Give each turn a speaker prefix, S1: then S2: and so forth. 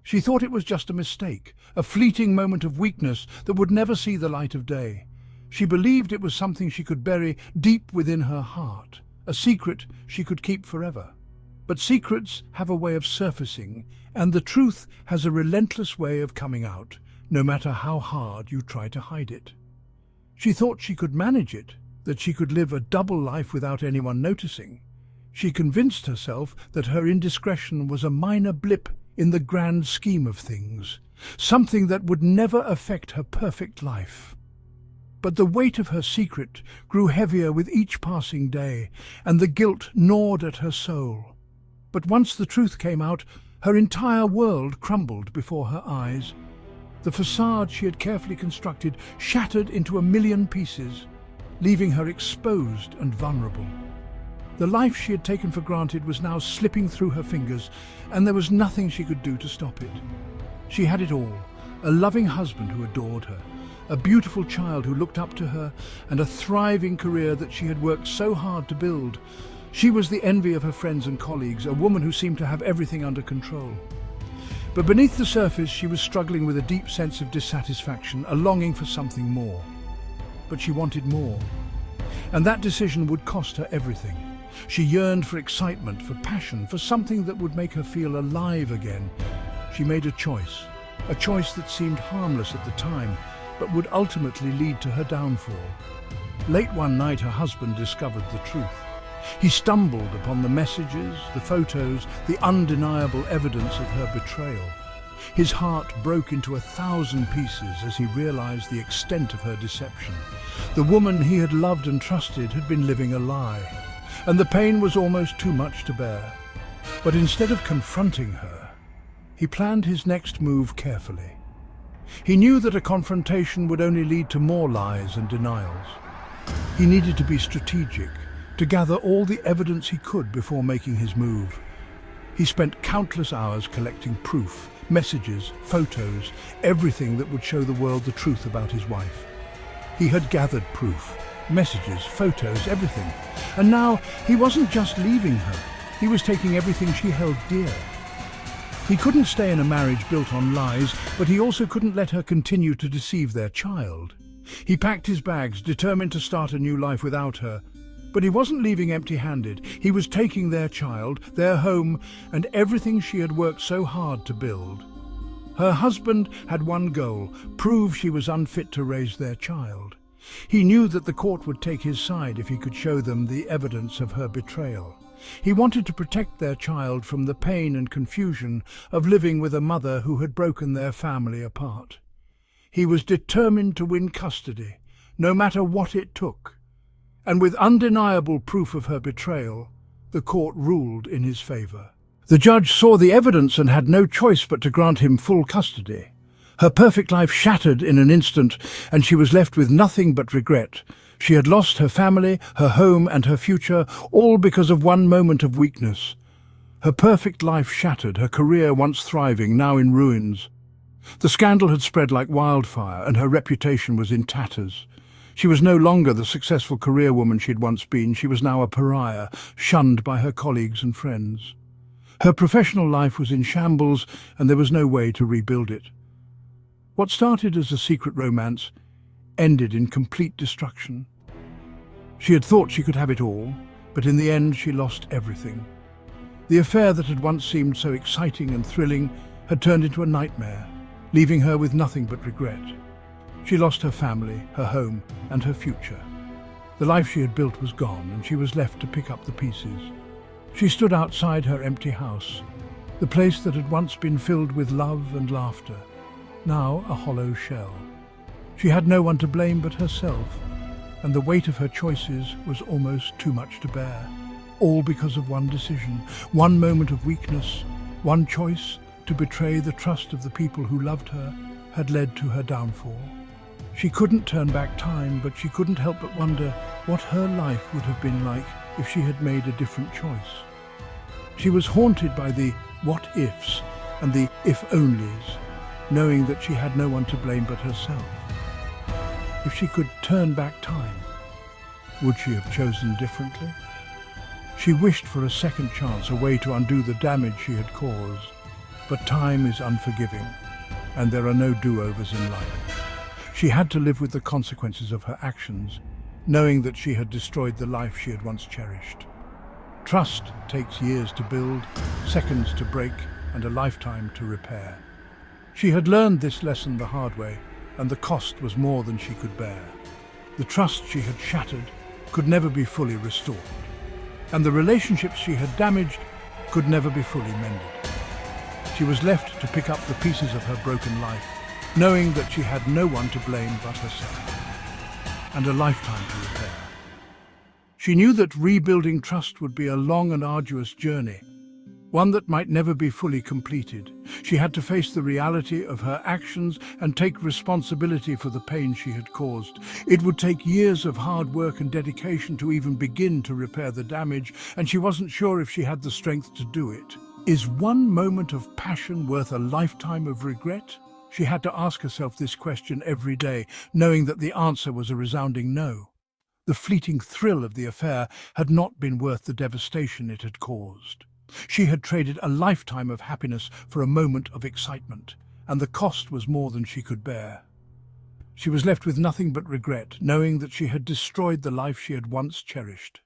S1: She thought it was just a mistake, a fleeting moment of weakness that would never see the light of day. She believed it was something she could bury deep within her heart, a secret she could keep forever. But secrets have a way of surfacing, and the truth has a relentless way of coming out, no matter how hard you try to hide it. She thought she could manage it, that she could live a double life without anyone noticing. She convinced herself that her indiscretion was a minor blip in the grand scheme of things, something that would never affect her perfect life. But the weight of her secret grew heavier with each passing day, and the guilt gnawed at her soul. But once the truth came out, her entire world crumbled before her eyes. The facade she had carefully constructed shattered into a million pieces, leaving her exposed and vulnerable. The life she had taken for granted was now slipping through her fingers, and there was nothing she could do to stop it. She had it all: a loving husband who adored her, a beautiful child who looked up to her, and a thriving career that she had worked so hard to build. She was the envy of her friends and colleagues, a woman who seemed to have everything under control. But beneath the surface, she was struggling with a deep sense of dissatisfaction, a longing for something more. But she wanted more, and that decision would cost her everything. She yearned for excitement, for passion, for something that would make her feel alive again. She made a choice that seemed harmless at the time, but would ultimately lead to her downfall. Late one night, her husband discovered the truth. He stumbled upon the messages, the photos, the undeniable evidence of her betrayal. His heart broke into 1,000 pieces as he realized the extent of her deception. The woman he had loved and trusted had been living a lie, and the pain was almost too much to bear. But instead of confronting her, he planned his next move carefully. He knew that a confrontation would only lead to more lies and denials. He needed to be strategic, to gather all the evidence he could before making his move. He spent countless hours collecting proof, messages, photos, everything that would show the world the truth about his wife. He had gathered proof, messages, photos, everything. And now he wasn't just leaving her, he was taking everything she held dear. He couldn't stay in a marriage built on lies, but he also couldn't let her continue to deceive their child. He packed his bags, determined to start a new life without her. But he wasn't leaving empty-handed. He was taking their child, their home, and everything she had worked so hard to build. Her husband had one goal: prove she was unfit to raise their child. He knew that the court would take his side if he could show them the evidence of her betrayal. He wanted to protect their child from the pain and confusion of living with a mother who had broken their family apart. He was determined to win custody, no matter what it took. And with undeniable proof of her betrayal, the court ruled in his favor. The judge saw the evidence and had no choice but to grant him full custody. Her perfect life shattered in an instant, and she was left with nothing but regret. She had lost her family, her home, and her future, all because of one moment of weakness. Her perfect life shattered, her career once thriving, now in ruins. The scandal had spread like wildfire, and her reputation was in tatters. She was no longer the successful career woman she'd once been. She was now a pariah, shunned by her colleagues and friends. Her professional life was in shambles, and there was no way to rebuild it. What started as a secret romance ended in complete destruction. She had thought she could have it all, but in the end she lost everything. The affair that had once seemed so exciting and thrilling had turned into a nightmare, leaving her with nothing but regret. She lost her family, her home, and her future. The life she had built was gone, and she was left to pick up the pieces. She stood outside her empty house, the place that had once been filled with love and laughter, now a hollow shell. She had no one to blame but herself, and the weight of her choices was almost too much to bear. All because of one decision, one moment of weakness, one choice to betray the trust of the people who loved her had led to her downfall. She couldn't turn back time, but she couldn't help but wonder what her life would have been like if she had made a different choice. She was haunted by the what-ifs and the if-onlys, knowing that she had no one to blame but herself. If she could turn back time, would she have chosen differently? She wished for a second chance, a way to undo the damage she had caused. But time is unforgiving, and there are no do-overs in life. She had to live with the consequences of her actions, knowing that she had destroyed the life she had once cherished. Trust takes years to build, seconds to break, and a lifetime to repair. She had learned this lesson the hard way, and the cost was more than she could bear. The trust she had shattered could never be fully restored, and the relationships she had damaged could never be fully mended. She was left to pick up the pieces of her broken life, knowing that she had no one to blame but herself, and a lifetime to repair. She knew that rebuilding trust would be a long and arduous journey, one that might never be fully completed. She had to face the reality of her actions and take responsibility for the pain she had caused. It would take years of hard work and dedication to even begin to repair the damage, and she wasn't sure if she had the strength to do it. Is one moment of passion worth a lifetime of regret? She had to ask herself this question every day, knowing that the answer was a resounding no. The fleeting thrill of the affair had not been worth the devastation it had caused. She had traded a lifetime of happiness for a moment of excitement, and the cost was more than she could bear. She was left with nothing but regret, knowing that she had destroyed the life she had once cherished.